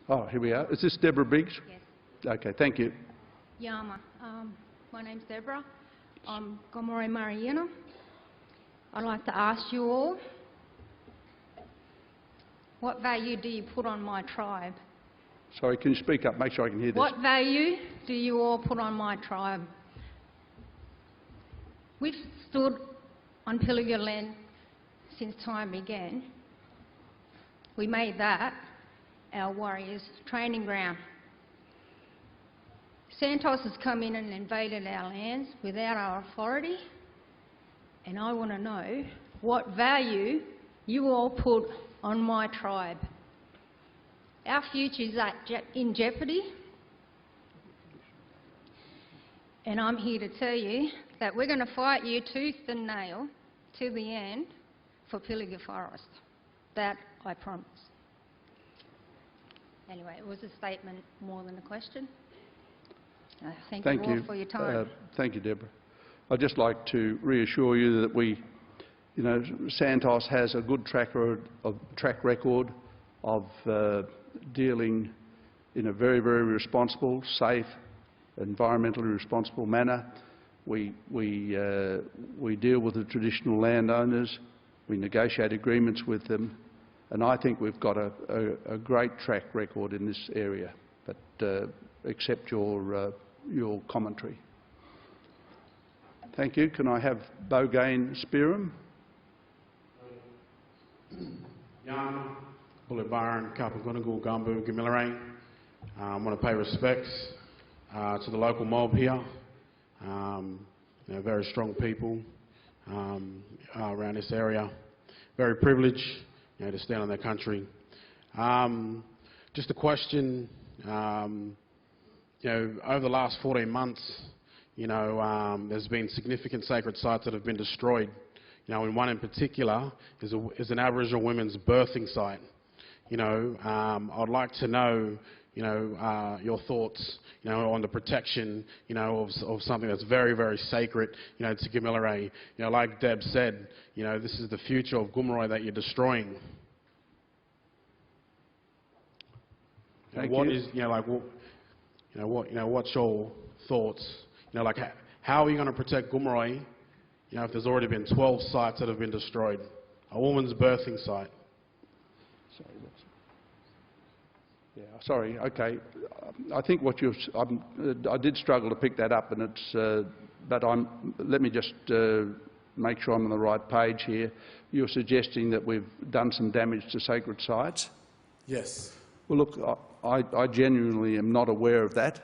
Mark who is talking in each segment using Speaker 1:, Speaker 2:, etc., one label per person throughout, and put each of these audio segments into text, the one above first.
Speaker 1: Oh, here we are. Is this Deborah Briggs?
Speaker 2: Yes.
Speaker 1: Okay, thank you.
Speaker 2: Yama. My name's Deborah. I'm Gomeroi Mariana. I'd like to ask you all, what value do you put on my tribe?
Speaker 1: Sorry, can you speak up? Make sure I can hear this.
Speaker 2: What value do you all put on my tribe? We've stood on Pilliga land since time began. We made that our warriors' training ground. Santos has come in and invaded our lands without our authority, and I want to know what value you all put on my tribe. Our future is in jeopardy, and I'm here to tell you that we're going to fight you tooth and nail to the end for Pilliga Forest. That I promise. Anyway, it was a statement more than a question. Thank you all for your time.
Speaker 1: Thank you, Deborah. I'd just like to reassure you that Santos has a good track record of dealing in a very, very responsible, safe, environmentally responsible manner. We deal with the traditional landowners. We negotiate agreements with them, and I think we've got a great track record in this area. But accept your commentary. Thank you. Can I have Bogain Spearham?
Speaker 3: Yama, Bullabaran, Kapagunagul, Gumbu, Gamilarang. I want to pay respects to the local mob here. Very strong people around this area. Very privileged, to stand on their country. Just a question. Over the last 14 months, there's been significant sacred sites that have been destroyed. And one in particular is an Aboriginal women's birthing site. I'd like to know, your thoughts, on the protection, of something that's very, very sacred, to Gamilarang. Like Deb said, this is the future of Gomeroi that you're destroying.
Speaker 1: Thank
Speaker 3: what
Speaker 1: you.
Speaker 3: is, what's your thoughts? How are you going to protect Gomeroi, if there's already been 12 sites that have been destroyed? A woman's birthing site.
Speaker 1: Sorry. Okay. I think what you've. I did struggle to pick that up, and it's. But let me just make sure I'm on the right page here. You're suggesting that we've done some damage to sacred sites?
Speaker 3: Yes.
Speaker 1: Well, look, I genuinely am not aware of that.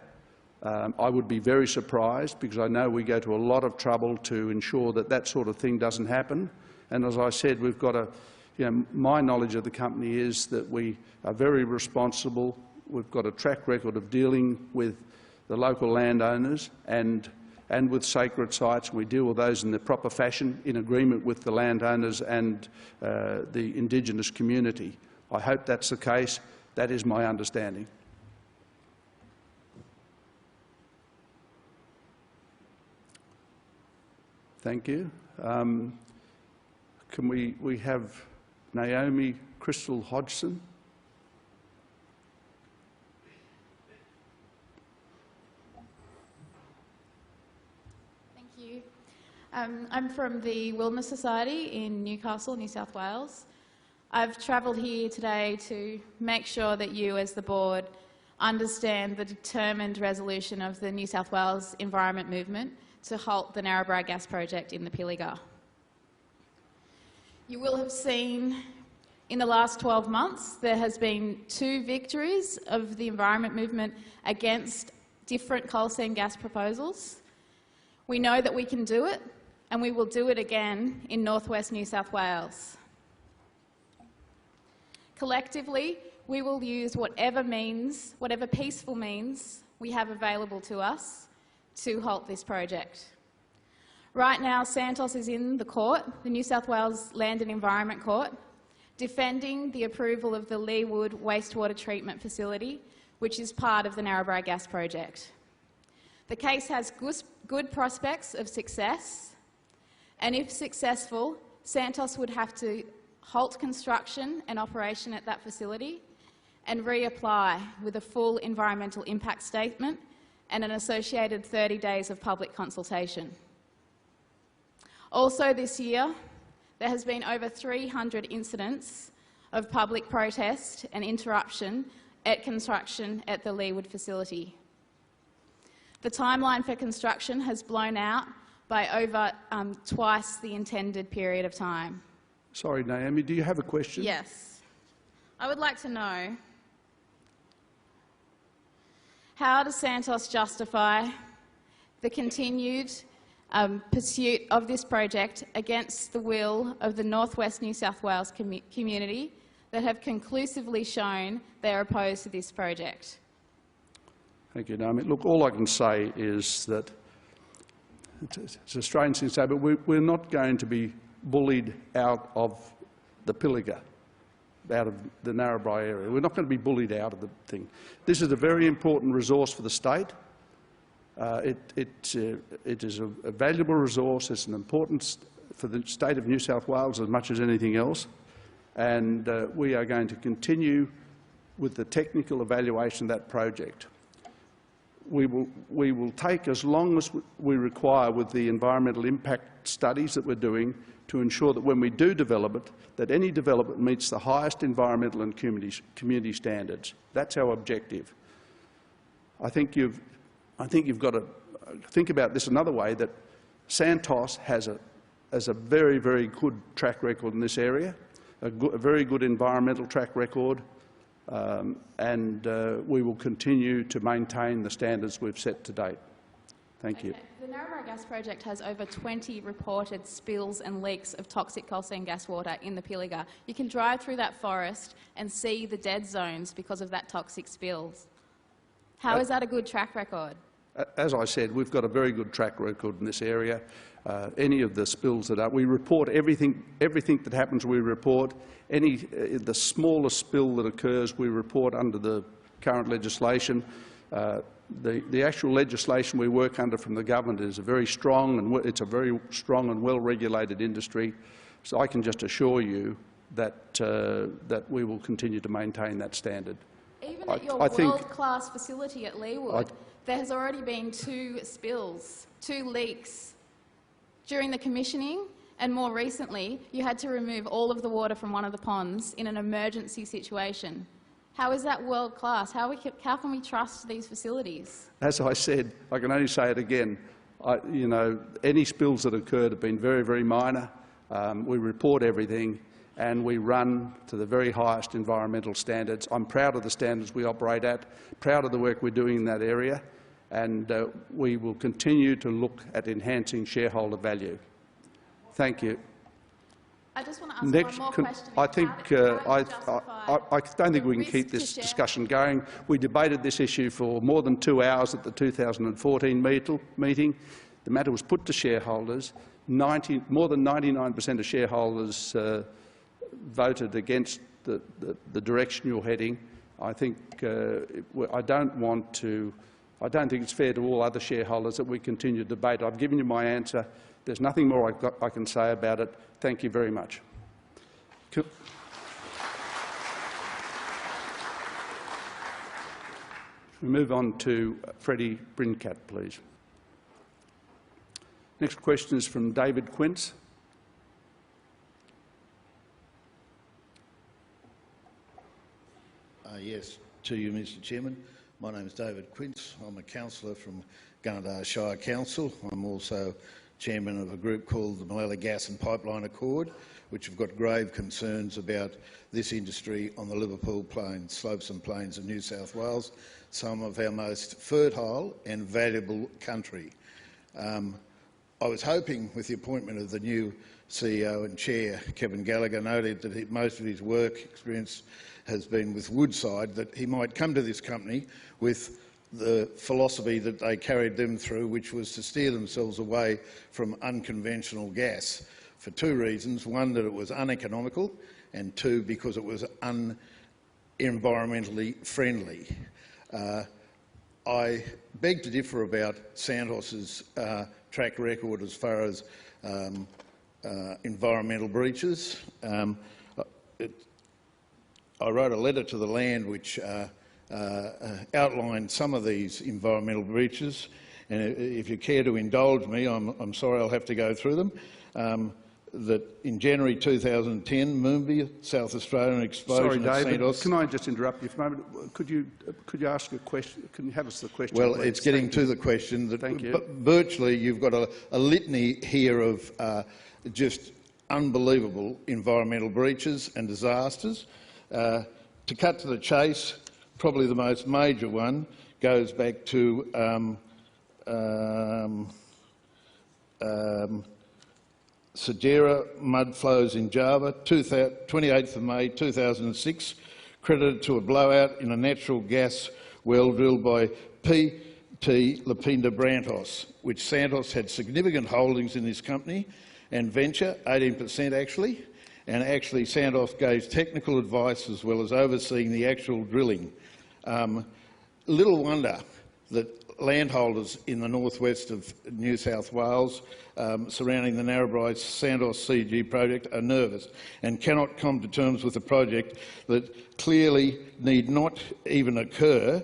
Speaker 1: I would be very surprised, because I know we go to a lot of trouble to ensure that that sort of thing doesn't happen. And as I said, we've got a, my knowledge of the company is that we are very responsible. We've got a track record of dealing with the local landowners and with sacred sites. We deal with those in the proper fashion, in agreement with the landowners and the Indigenous community. I hope that's the case. That is my understanding. Thank you. Can we have Naomi Crystal Hodgson?
Speaker 4: Thank you. I'm from the Wilderness Society in Newcastle, New South Wales. I've travelled here today to make sure that you, as the board, understand the determined resolution of the New South Wales Environment Movement to halt the Narrabri Gas Project in the Pilliga. You will have seen in the last 12 months there has been 2 victories of the Environment Movement against different coal seam gas proposals. We know that we can do it, and we will do it again in northwest New South Wales. Collectively, we will use whatever peaceful means we have available to us to halt this project. Right now, Santos is in the court, the New South Wales Land and Environment Court, defending the approval of the Leewood Wastewater Treatment Facility, which is part of the Narrabri Gas Project. The case has good prospects of success, and if successful, Santos would have to halt construction and operation at that facility and reapply with a full environmental impact statement and an associated 30 days of public consultation. Also this year, there has been over 300 incidents of public protest and interruption at construction at the Leewood facility. The timeline for construction has blown out by over twice the intended period of time.
Speaker 1: Sorry, Naomi, do you have a question?
Speaker 4: Yes. I would like to know, how does Santos justify the continued pursuit of this project against the will of the Northwest New South Wales community that have conclusively shown they are opposed to this project?
Speaker 1: Thank you, Naomi. Look, all I can say is that it's a strange thing to say, but we're not going to be bullied out of the Pilliga, out of the Narrabri area. We're not going to be bullied out of the thing. This is a very important resource for the state. It is a valuable resource. It's an importance for the state of New South Wales as much as anything else. And we are going to continue with the technical evaluation of that project. We will take as long as we require with the environmental impact studies that we're doing to ensure that when we do develop it, that any development meets the highest environmental and community standards. That's our objective. I think you've got to think about this another way, that Santos has a very, very good track record in this area, a very good environmental track record, and we will continue to maintain the standards we've set to date. Thank you.
Speaker 4: The Narrabri Gas Project has over 20 reported spills and leaks of toxic coal seam gas water in the Pilliga. You can drive through that forest and see the dead zones because of that toxic spills. How is that a good track record?
Speaker 1: As I said, we've got a very good track record in this area. Any of the spills that are, we report everything that happens. We report the smallest spill that occurs. We report under the current legislation. The actual legislation we work under from the government is very strong, and it's a very strong and well-regulated industry. So I can just assure you that that we will continue to maintain that standard.
Speaker 4: Even at your world-class facility at Leewood, there has already been 2 spills, 2 leaks during the commissioning, and more recently, you had to remove all of the water from one of the ponds in an emergency situation. How is that world-class? How can we trust these facilities?
Speaker 1: As I said, I can only say it again. Any spills that occurred have been very, very minor. We report everything, and we run to the very highest environmental standards. I'm proud of the standards we operate at, proud of the work we're doing in that area, and we will continue to look at enhancing shareholder value. Thank you.
Speaker 4: I just want to ask one more question.
Speaker 1: I don't think we can keep this discussion going. We debated this issue for more than 2 hours at the 2014 meeting. The matter was put to shareholders. More than 99% of shareholders voted against the direction you're heading. I think I don't think it's fair to all other shareholders that we continue to debate. I've given you my answer. There's nothing more I can say about it. Thank you very much. We move on to Freddie Brincat, please. Next question is from David Quince.
Speaker 5: Yes, to you, Mr. Chairman. My name is David Quince. I'm a councillor from Gunnedah Shire Council. I'm also chairman of a group called the Pilliga Gas and Pipeline Accord, which have got grave concerns about this industry on the Liverpool Plains, slopes and plains of New South Wales, some of our most fertile and valuable country. I was hoping, with the appointment of the new CEO and chair, Kevin Gallagher, noted that most of his work experience has been with Woodside, that he might come to this company with the philosophy that they carried them through, which was to steer themselves away from unconventional gas for 2 reasons. One, that it was uneconomical, and 2, because it was environmentally friendly. I beg to differ about Santos's track record as far as environmental breaches. I wrote a letter to the land which outlined some of these environmental breaches, and if you care to indulge me, I'm sorry I'll have to go through them. That in January 2010, Moomba, South Australia, an explosion
Speaker 1: Sorry,
Speaker 5: at
Speaker 1: David,
Speaker 5: Santos.
Speaker 1: can I just interrupt you for a moment? Could you ask a question? Can you have us the question,
Speaker 5: Well,
Speaker 1: please?
Speaker 5: it's getting to the question. That
Speaker 1: Thank you.
Speaker 5: Virtually, you've got a litany here of just unbelievable environmental breaches and disasters. To cut to the chase, probably the most major one goes back to Segera mud flows in Java, 28th of May 2006, credited to a blowout in a natural gas well drilled by P.T. Lapinda Brantos, which Santos had significant holdings in this company and venture, 18% actually, and actually Santos gave technical advice as well as overseeing the actual drilling. Little wonder that landholders in the northwest of New South Wales surrounding the Narrabri Santos AGM project are nervous and cannot come to terms with a project that clearly need not even occur,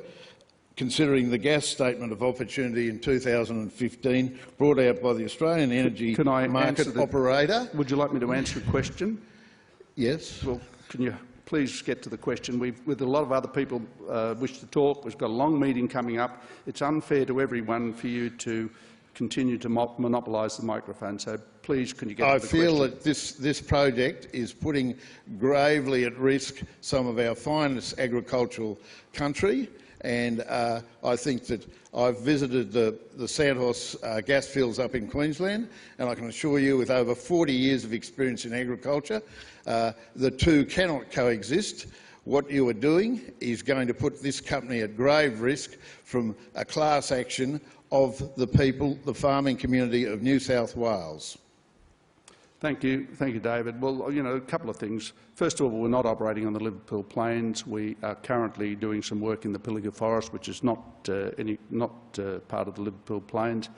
Speaker 5: considering the gas statement of opportunity in 2015 brought out by the Australian Energy Market Operator.
Speaker 1: Would you like me to answer the question?
Speaker 5: Yes.
Speaker 1: Well, can you please get to the question? With a lot of other people wish to talk. We've got a long meeting coming up. It's unfair to everyone for you to continue to monopolise the microphone. So please, can you get to the question?
Speaker 5: I feel that this project is putting gravely at risk some of our finest agricultural country, and I think that I've visited the Santos gas fields up in Queensland, and I can assure you, with over 40 years of experience in agriculture, the two cannot coexist. What you are doing is going to put this company at grave risk from a class action of the people, the farming community of New South Wales.
Speaker 1: Thank you, David. Well, you know, a couple of things. First of all, we're not operating on the Liverpool Plains. We are currently doing some work in the Pilliga Forest, which is not part of the Liverpool Plains.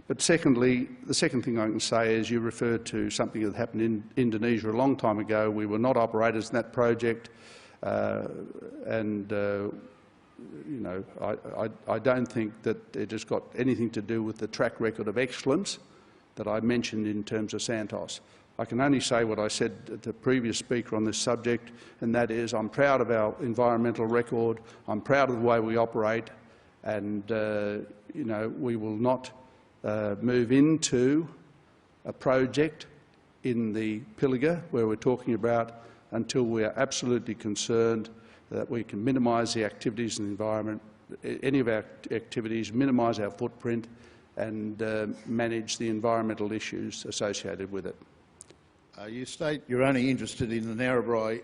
Speaker 1: But secondly, the second thing I can say is you referred to something that happened in Indonesia a long time ago. We were not operators in that project, you know, I don't think that it has got anything to do with the track record of excellence that I mentioned in terms of Santos. I can only say what I said to the previous speaker on this subject, and that is I'm proud of our environmental record, I'm proud of the way we operate, and you know, we will not move into a project in the Pilliga where we're talking about until we are absolutely concerned that we can minimise the activities in the environment, any of our activities, minimise our footprint, and manage the environmental issues associated with it.
Speaker 5: You state you're only interested in the Narrabri.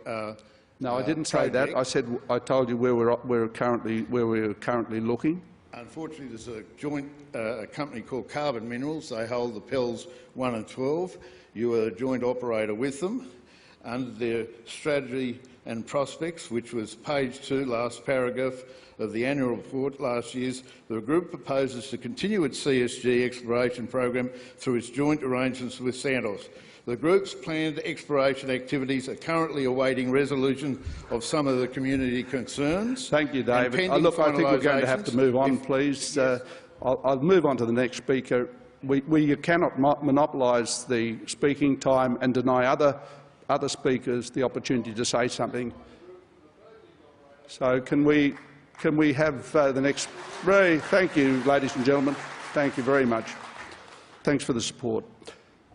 Speaker 1: No, I didn't say that. I told you where we're currently looking.
Speaker 5: Unfortunately, there's a joint company called Carbon Minerals. They hold the Pels 1 and 12. You are a joint operator with them. Under their strategy and prospects, which was page 2, last paragraph of the annual report last year's, the group proposes to continue its CSG exploration program through its joint arrangements with Santos. The group's planned exploration activities are currently awaiting resolution of some of the community concerns.
Speaker 1: Thank you, David. Look, I think we're going to have to move on, please. Yes. I'll move on to the next speaker. We cannot monopolise the speaking time and deny other speakers the opportunity to say something. So can we have the next... Ray, thank you, ladies and gentlemen. Thank you very much. Thanks for the support.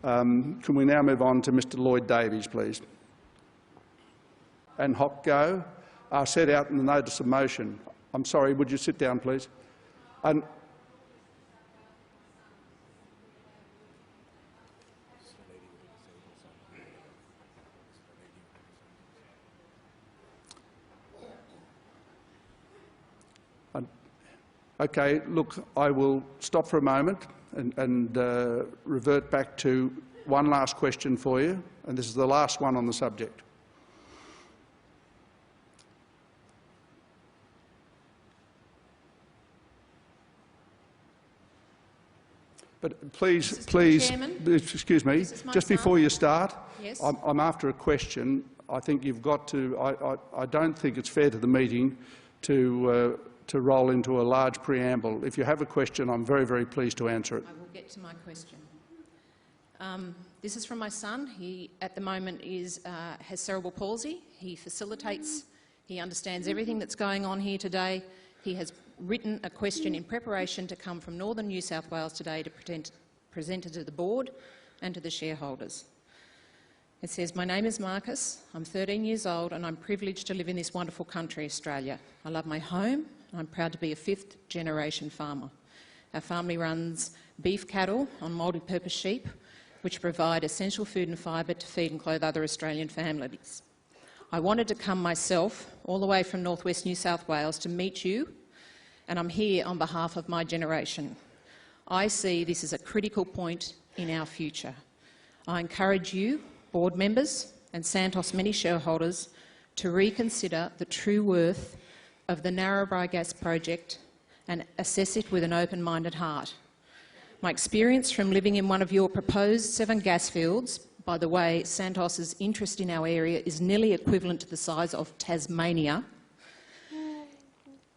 Speaker 1: Can we now move on to Mr Lloyd Davies, please? And Hopgo are set out in the notice of motion. I'm sorry, would you sit down, please? Okay, look, I will stop for a moment and revert back to one last question for you, and this is the last one on the subject. But please,
Speaker 6: Chairman,
Speaker 1: excuse me, just before you start,
Speaker 6: yes.
Speaker 1: I'm after a question. I think you've got to. I don't think it's fair to the meeting to roll into a large preamble. If you have a question, I'm very, very pleased to answer it.
Speaker 6: I will get to my question. This is from my son. He, at the moment, has cerebral palsy. He facilitates. He understands everything that's going on here today. He has written a question in preparation to come from Northern New South Wales today to present it to the board and to the shareholders. It says, "My name is Marcus. I'm 13 years old and I'm privileged to live in this wonderful country, Australia. I love my home and I'm proud to be a fifth-generation farmer. Our family runs beef cattle on multi-purpose sheep, which provide essential food and fibre to feed and clothe other Australian families. I wanted to come myself all the way from northwest New South Wales to meet you, and I'm here on behalf of my generation. I see this as a critical point in our future. I encourage you, board members and Santos many shareholders, to reconsider the true worth of the Narrabri Gas Project and assess it with an open-minded heart. My experience from living in one of your proposed 7 gas fields, by the way, Santos's interest in our area is nearly equivalent to the size of Tasmania.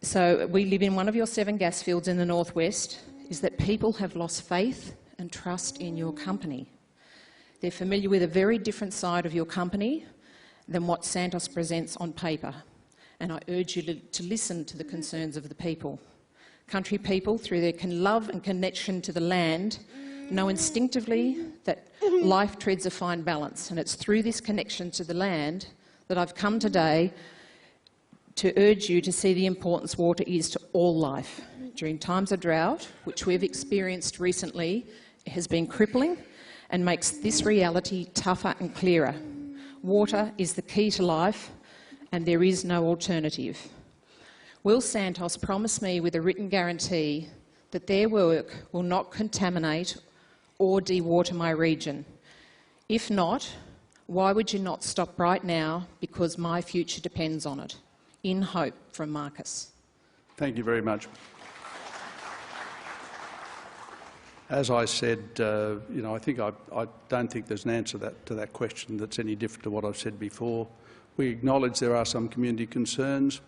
Speaker 6: So we live in one of your 7 gas fields in the northwest, is that people have lost faith and trust in your company. They're familiar with a very different side of your company than what Santos presents on paper, and I urge you to listen to the concerns of the people. Country people, through their love and connection to the land, know instinctively that life treads a fine balance, and it's through this connection to the land that I've come today to urge you to see the importance water is to all life. During times of drought, which we've experienced recently, has been crippling and makes this reality tougher and clearer. Water is the key to life, and there is no alternative. Will Santos promise me with a written guarantee that their work will not contaminate or dewater my region? If not, why would you not stop right now? Because my future depends on it. In hope, from Marcus."
Speaker 1: Thank you very much. As I said, I don't think there's an answer to that question that's any different to what I've said before. We acknowledge there are some community concerns,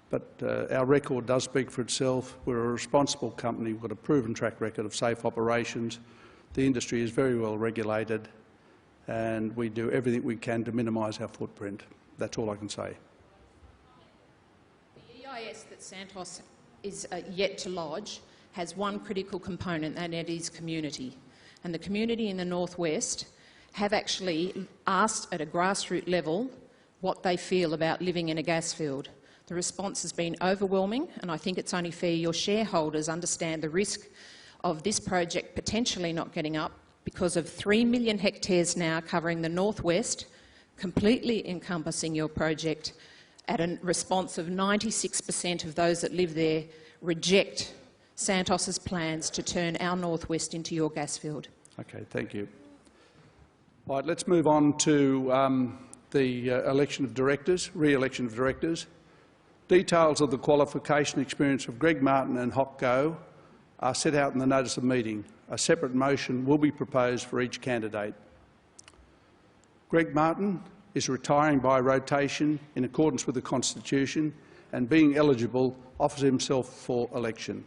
Speaker 1: but our record does speak for itself. We're a responsible company. We've got a proven track record of safe operations. The industry is very well regulated, and we do everything we can to minimise our footprint. That's all I can say.
Speaker 6: The EIS that Santos is yet to lodge has one critical component, and it is community. And the community in the northwest have actually asked at a grassroots level what they feel about living in a gas field. The response has been overwhelming, and I think it's only fair your shareholders understand the risk of this project potentially not getting up because of 3 million hectares now covering the northwest, completely encompassing your project, at a response of 96% of those that live there reject Santos's plans to turn our northwest into your gas field.
Speaker 1: Okay, thank you. All right, let's move on to the election of directors, re-election of directors. Details of the qualification experience of Greg Martin and Hodgson are set out in the notice of meeting. A separate motion will be proposed for each candidate. Greg Martin is retiring by rotation in accordance with the Constitution and, being eligible, offers himself for election.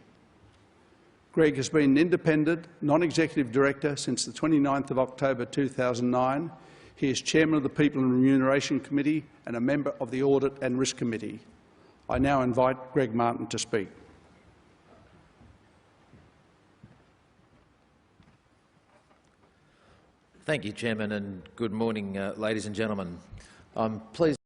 Speaker 1: Greg has been an independent, non-executive director since the 29th of October 2009. He is chairman of the People and Remuneration Committee and a member of the Audit and Risk Committee. I now invite Greg Martin to speak.
Speaker 7: Thank you, Chairman, and good morning, ladies and gentlemen. I'm pleased